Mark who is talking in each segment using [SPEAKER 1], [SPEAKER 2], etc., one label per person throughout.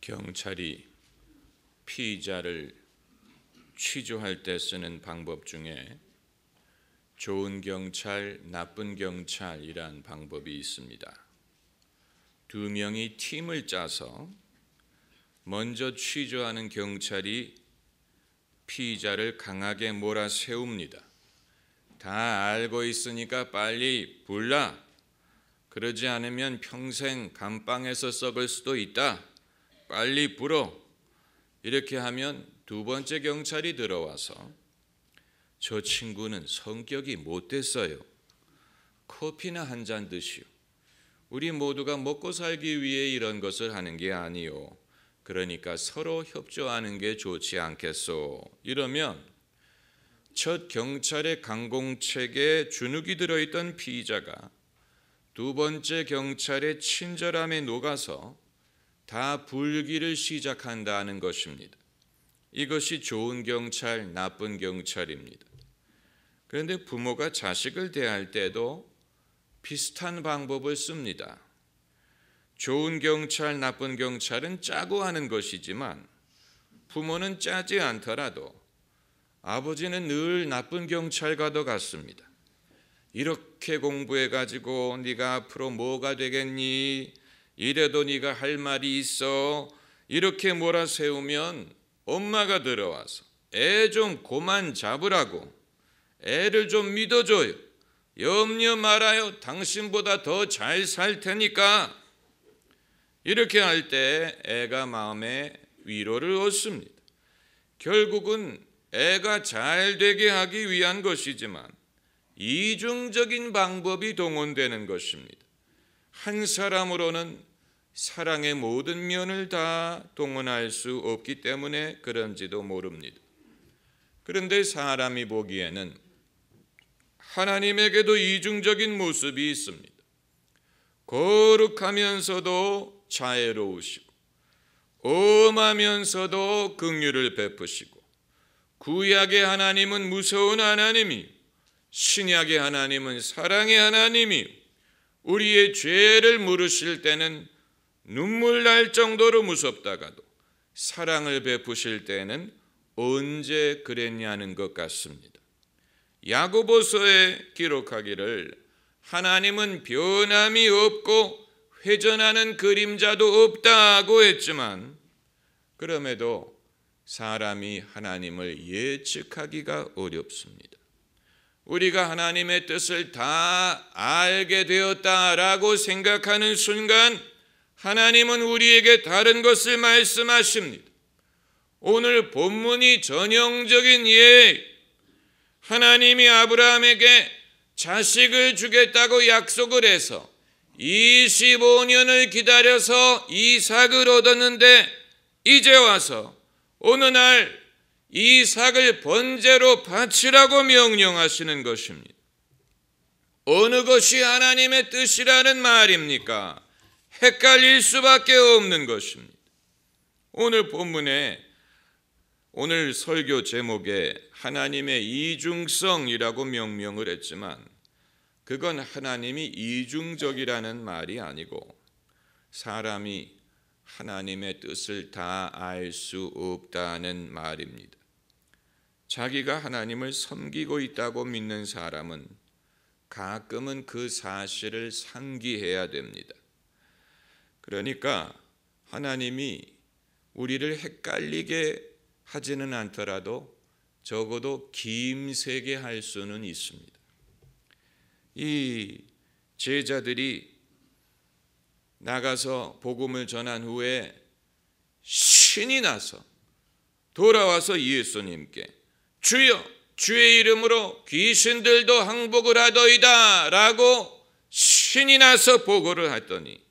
[SPEAKER 1] 경찰이 피의자를 취조할 때 쓰는 방법 중에 좋은 경찰, 나쁜 경찰이란 방법이 있습니다. 두 명이 팀을 짜서 먼저 취조하는 경찰이 피의자를 강하게 몰아세웁니다. 다 알고 있으니까 빨리 불라. 그러지 않으면 평생 감방에서 썩을 수도 있다. 빨리 불어. 이렇게 하면 두 번째 경찰이 들어와서 저 친구는 성격이 못됐어요. 커피나 한 잔 드시오. 우리 모두가 먹고 살기 위해 이런 것을 하는 게 아니오. 그러니까 서로 협조하는 게 좋지 않겠소. 이러면 첫 경찰의 강공책에 주눅이 들어있던 피의자가 두 번째 경찰의 친절함에 녹아서 다 불기를 시작한다는 것입니다. 이것이 좋은 경찰, 나쁜 경찰입니다. 그런데 부모가 자식을 대할 때도 비슷한 방법을 씁니다. 좋은 경찰, 나쁜 경찰은 짜고 하는 것이지만 부모는 짜지 않더라도 아버지는 늘 나쁜 경찰과도 같습니다. 이렇게 공부해가지고 네가 앞으로 뭐가 되겠니? 이래도 네가 할 말이 있어. 이렇게 몰아세우면 엄마가 들어와서 애 좀 그만 잡으라고. 애를 좀 믿어줘요. 염려 말아요. 당신보다 더 잘 살 테니까. 이렇게 할 때 애가 마음에 위로를 얻습니다. 결국은 애가 잘 되게 하기 위한 것이지만 이중적인 방법이 동원되는 것입니다. 한 사람으로는 사랑의 모든 면을 다 동원할 수 없기 때문에 그런지도 모릅니다. 그런데 사람이 보기에는 하나님에게도 이중적인 모습이 있습니다. 거룩하면서도 자애로우시고 엄하면서도 긍휼을 베푸시고 구약의 하나님은 무서운 하나님이, 신약의 하나님은 사랑의 하나님이, 우리의 죄를 물으실 때는 눈물 날 정도로 무섭다가도 사랑을 베푸실 때는 언제 그랬냐는 것 같습니다. 야고보서에 기록하기를 하나님은 변함이 없고 회전하는 그림자도 없다고 했지만 그럼에도 사람이 하나님을 예측하기가 어렵습니다. 우리가 하나님의 뜻을 다 알게 되었다라고 생각하는 순간 하나님은 우리에게 다른 것을 말씀하십니다. 오늘 본문이 전형적인 예, 하나님이 아브라함에게 자식을 주겠다고 약속을 해서 25년을 기다려서 이삭을 얻었는데 이제 와서 어느 날 이삭을 번제로 바치라고 명령하시는 것입니다. 어느 것이 하나님의 뜻이라는 말입니까? 헷갈릴 수밖에 없는 것입니다. 오늘 본문에 오늘 설교 제목에 하나님의 이중성이라고 명명을 했지만 그건 하나님이 이중적이라는 말이 아니고 사람이 하나님의 뜻을 다 알 수 없다는 말입니다. 자기가 하나님을 섬기고 있다고 믿는 사람은 가끔은 그 사실을 상기해야 됩니다. 그러니까 하나님이 우리를 헷갈리게 하지는 않더라도 적어도 김세게 할 수는 있습니다. 이 제자들이 나가서 복음을 전한 후에 신이 나서 돌아와서 예수님께 주여 주의 이름으로 귀신들도 항복을 하더이다 라고 신이 나서 보고를 했더니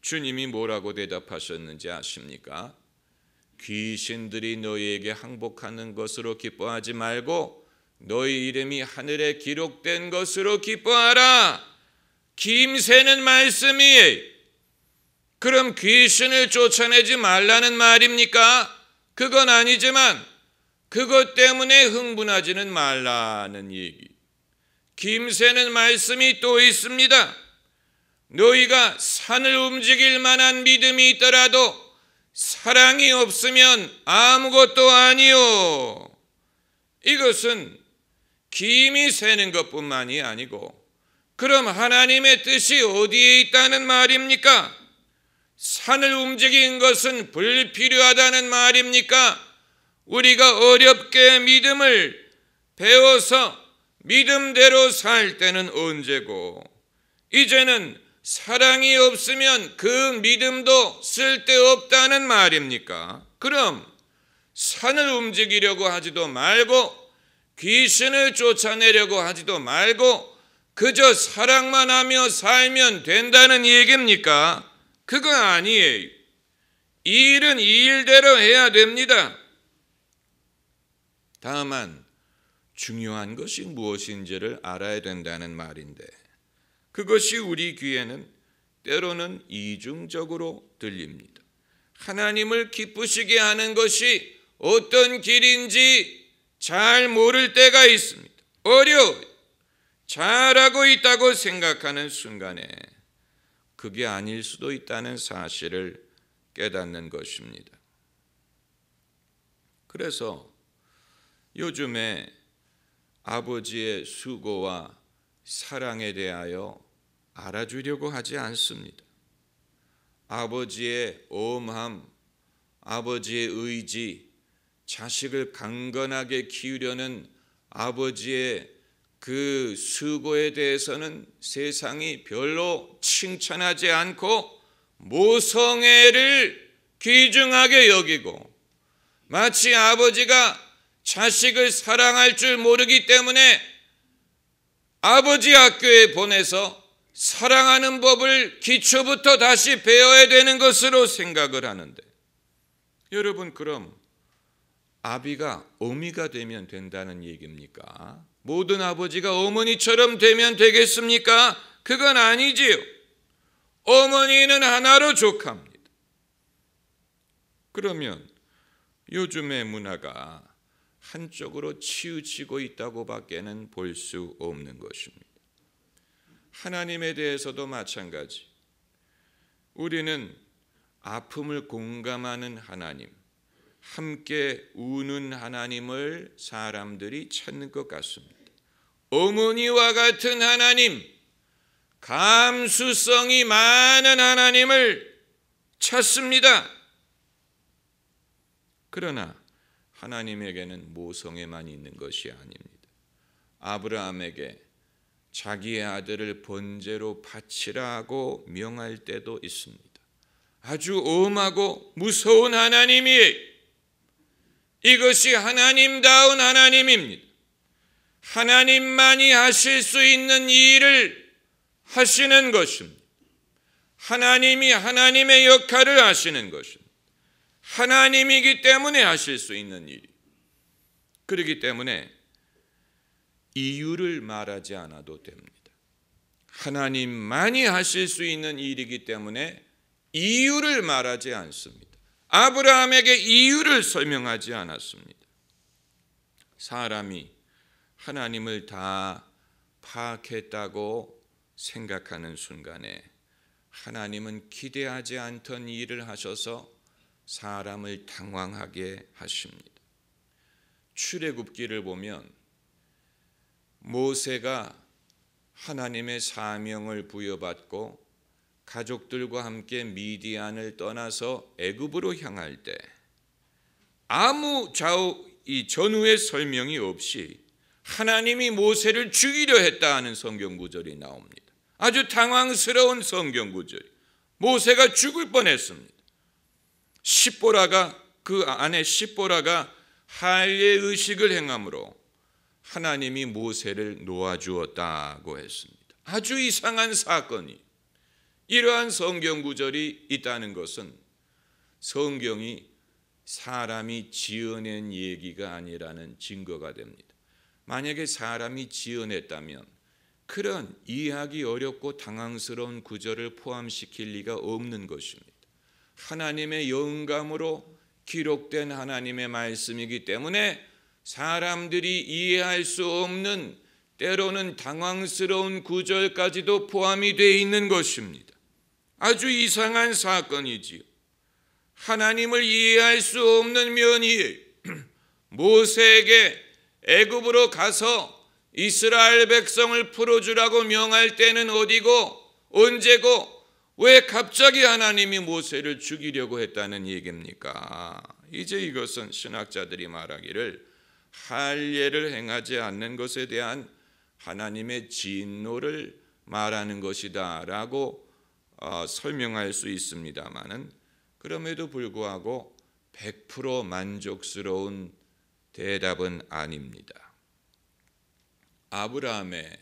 [SPEAKER 1] 주님이 뭐라고 대답하셨는지 아십니까? 귀신들이 너희에게 항복하는 것으로 기뻐하지 말고 너희 이름이 하늘에 기록된 것으로 기뻐하라. 김새는 말씀이에요. 그럼 귀신을 쫓아내지 말라는 말입니까? 그건 아니지만 그것 때문에 흥분하지는 말라는 얘기. 김새는 말씀이 또 있습니다. 너희가 산을 움직일 만한 믿음이 있더라도 사랑이 없으면 아무것도 아니요. 이것은 김이 새는 것뿐만이 아니고, 그럼 하나님의 뜻이 어디에 있다는 말입니까? 산을 움직인 것은 불필요하다는 말입니까? 우리가 어렵게 믿음을 배워서 믿음대로 살 때는 언제고, 이제는 사랑이 없으면 그 믿음도 쓸데없다는 말입니까? 그럼 산을 움직이려고 하지도 말고 귀신을 쫓아내려고 하지도 말고 그저 사랑만 하며 살면 된다는 얘기입니까? 그거 아니에요. 이 일은 이 일대로 해야 됩니다. 다만 중요한 것이 무엇인지를 알아야 된다는 말인데, 그것이 우리 귀에는 때로는 이중적으로 들립니다. 하나님을 기쁘시게 하는 것이 어떤 길인지 잘 모를 때가 있습니다. 어려워요. 잘하고 있다고 생각하는 순간에 그게 아닐 수도 있다는 사실을 깨닫는 것입니다. 그래서 요즘에 아버지의 수고와 사랑에 대하여 알아주려고 하지 않습니다. 아버지의 엄함, 아버지의 의지, 자식을 강건하게 키우려는 아버지의 그 수고에 대해서는 세상이 별로 칭찬하지 않고 모성애를 귀중하게 여기고, 마치 아버지가 자식을 사랑할 줄 모르기 때문에 아버지 학교에 보내서 사랑하는 법을 기초부터 다시 배워야 되는 것으로 생각을 하는데, 여러분, 그럼 아비가 어미가 되면 된다는 얘기입니까? 모든 아버지가 어머니처럼 되면 되겠습니까? 그건 아니지요. 어머니는 하나로 족합니다. 그러면 요즘의 문화가 한쪽으로 치우치고 있다고 밖에는 볼 수 없는 것입니다. 하나님에 대해서도 마찬가지. 우리는 아픔을 공감하는 하나님, 함께 우는 하나님을 사람들이 찾는 것 같습니다. 어머니와 같은 하나님, 감수성이 많은 하나님을 찾습니다. 그러나 하나님에게는 모성애만 있는 것이 아닙니다. 아브라함에게 자기의 아들을 번제로 바치라고 명할 때도 있습니다. 아주 엄하고 무서운 하나님이에요. 이것이 하나님다운 하나님입니다. 하나님만이 하실 수 있는 일을 하시는 것입니다. 하나님이 하나님의 역할을 하시는 것입니다. 하나님이기 때문에 하실 수 있는 일이. 그렇기 때문에 이유를 말하지 않아도 됩니다. 하나님만이 하실 수 있는 일이기 때문에 이유를 말하지 않습니다. 아브라함에게 이유를 설명하지 않았습니다. 사람이 하나님을 다 파악했다고 생각하는 순간에 하나님은 기대하지 않던 일을 하셔서 사람을 당황하게 하십니다. 출애굽기를 보면 모세가 하나님의 사명을 부여받고 가족들과 함께 미디안을 떠나서 애굽으로 향할 때 아무 전후의 설명이 없이 하나님이 모세를 죽이려 했다 하는 성경 구절이 나옵니다. 아주 당황스러운 성경 구절. 모세가 죽을 뻔했습니다. 그 아내 십보라가 할례 의식을 행함으로 하나님이 모세를 놓아주었다고 했습니다. 아주 이상한 사건이, 이러한 성경 구절이 있다는 것은 성경이 사람이 지어낸 얘기가 아니라는 증거가 됩니다. 만약에 사람이 지어냈다면 그런 이해하기 어렵고 당황스러운 구절을 포함시킬 리가 없는 것입니다. 하나님의 영감으로 기록된 하나님의 말씀이기 때문에 사람들이 이해할 수 없는, 때로는 당황스러운 구절까지도 포함이 되어 있는 것입니다. 아주 이상한 사건이지요. 하나님을 이해할 수 없는 면이 모세에게 애굽으로 가서 이스라엘 백성을 풀어주라고 명할 때는 어디고 언제고 왜 갑자기 하나님이 모세를 죽이려고 했다는 얘기입니까? 이제 이것은 신학자들이 말하기를 할례를 행하지 않는 것에 대한 하나님의 진노를 말하는 것이다 라고 설명할 수 있습니다마는, 그럼에도 불구하고 100% 만족스러운 대답은 아닙니다. 아브라함의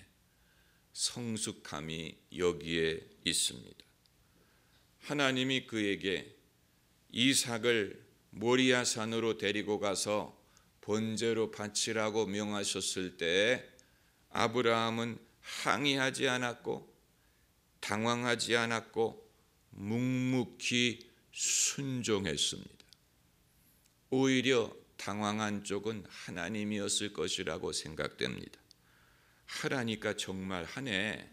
[SPEAKER 1] 성숙함이 여기에 있습니다. 하나님이 그에게 이삭을 모리아산으로 데리고 가서 번제로 바치라고 명하셨을 때 아브라함은 항의하지 않았고 당황하지 않았고 묵묵히 순종했습니다. 오히려 당황한 쪽은 하나님이었을 것이라고 생각됩니다. 하라니까 정말 하네,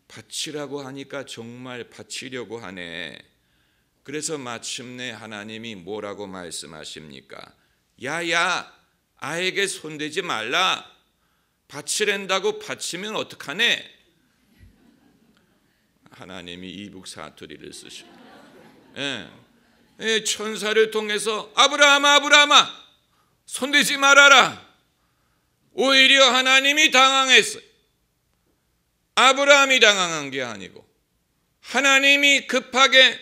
[SPEAKER 1] 바치라고 하니까 정말 바치려고 하네. 그래서 마침내 하나님이 뭐라고 말씀하십니까? 야야, 아에게 손대지 말라. 바치랜다고 바치면 어떡하네? 하나님이 이북 사투리를 쓰십니다. 천사를 통해서 아브라함아, 아브라함아, 손대지 말아라. 오히려 하나님이 당황했어요. 아브라함이 당황한 게 아니고 하나님이 급하게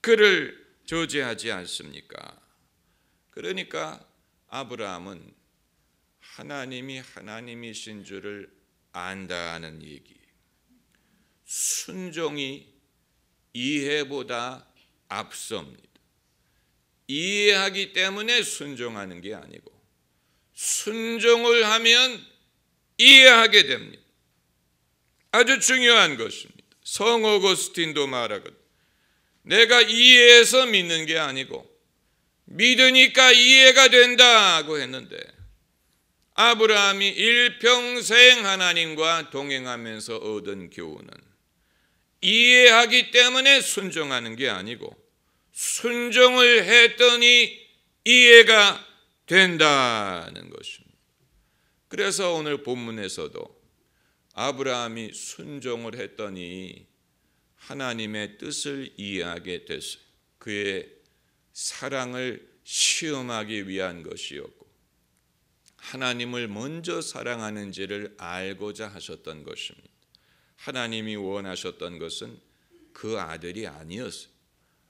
[SPEAKER 1] 그를 조제하지 않습니까? 그러니까 아브라함은 하나님이 하나님이신 줄을 안다는 얘기. 순종이 이해보다 앞섭니다. 이해하기 때문에 순종하는 게 아니고 순종을 하면 이해하게 됩니다. 아주 중요한 것입니다. 성 어거스틴도 말하거든, 내가 이해해서 믿는 게 아니고 믿으니까 이해가 된다고 했는데, 아브라함이 일평생 하나님과 동행하면서 얻은 교훈은 이해하기 때문에 순종하는 게 아니고 순종을 했더니 이해가 된다는 것입니다. 그래서 오늘 본문에서도 아브라함이 순종을 했더니 하나님의 뜻을 이해하게 됐어요. 그의 사랑을 시험하기 위한 것이었고 하나님을 먼저 사랑하는지를 알고자 하셨던 것입니다. 하나님이 원하셨던 것은 그 아들이 아니었어요.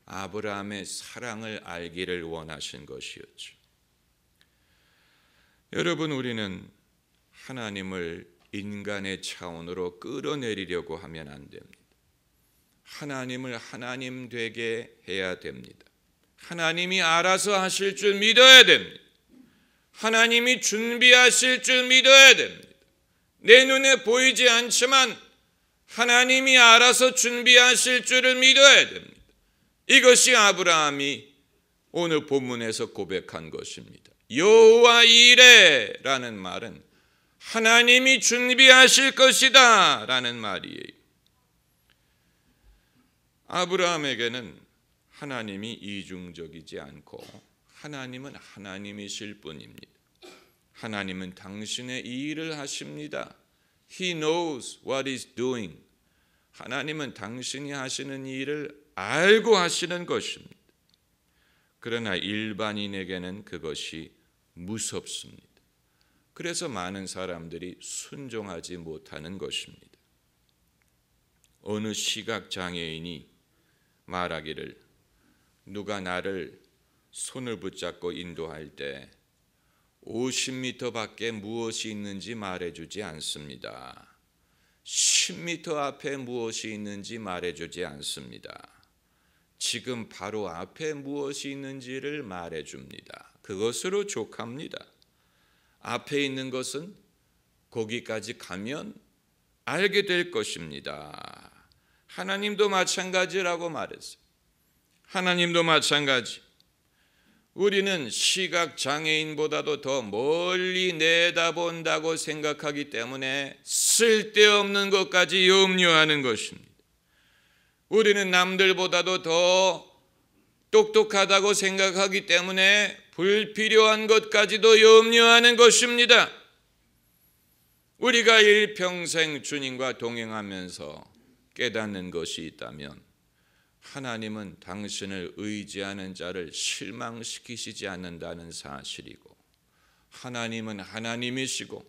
[SPEAKER 1] 아브라함의 사랑을 알기를 원하신 것이었죠. 여러분, 우리는 하나님을 인간의 차원으로 끌어내리려고 하면 안 됩니다. 하나님을 하나님 되게 해야 됩니다. 하나님이 알아서 하실 줄 믿어야 됩니다. 하나님이 준비하실 줄 믿어야 됩니다. 내 눈에 보이지 않지만 하나님이 알아서 준비하실 줄을 믿어야 됩니다. 이것이 아브라함이 오늘 본문에서 고백한 것입니다. 여호와 이레라는 말은 하나님이 준비하실 것이다 라는 말이에요. 아브라함에게는 하나님이 이중적이지 않고 하나님은 하나님이실 뿐입니다. 하나님은 당신의 이 일을 하십니다. He knows what he's doing. 하나님은 당신이 하시는 일을 알고 하시는 것입니다. 그러나 일반인에게는 그것이 무섭습니다. 그래서 많은 사람들이 순종하지 못하는 것입니다. 어느 시각장애인이 말하기를, 누가 나를 손을 붙잡고 인도할 때 50m 밖에 무엇이 있는지 말해주지 않습니다. 10m 앞에 무엇이 있는지 말해주지 않습니다. 지금 바로 앞에 무엇이 있는지를 말해줍니다. 그것으로 족합니다. 앞에 있는 것은 거기까지 가면 알게 될 것입니다. 하나님도 마찬가지라고 말했어요. 하나님도 마찬가지. 우리는 시각장애인보다도 더 멀리 내다본다고 생각하기 때문에 쓸데없는 것까지 염려하는 것입니다. 우리는 남들보다도 더 똑똑하다고 생각하기 때문에 불필요한 것까지도 염려하는 것입니다. 우리가 일평생 주님과 동행하면서 깨닫는 것이 있다면 하나님은 당신을 의지하는 자를 실망시키시지 않는다는 사실이고, 하나님은 하나님이시고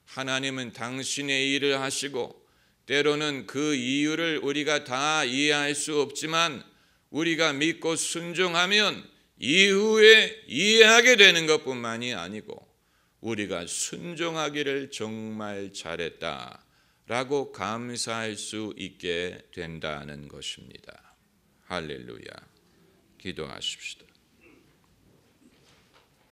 [SPEAKER 1] 하나님은 당신의 일을 하시고, 때로는 그 이유를 우리가 다 이해할 수 없지만 우리가 믿고 순종하면 이후에 이해하게 되는 것뿐만이 아니고 우리가 순종하기를 정말 잘했다라고 감사할 수 있게 된다는 것입니다. 할렐루야. 기도하십시다.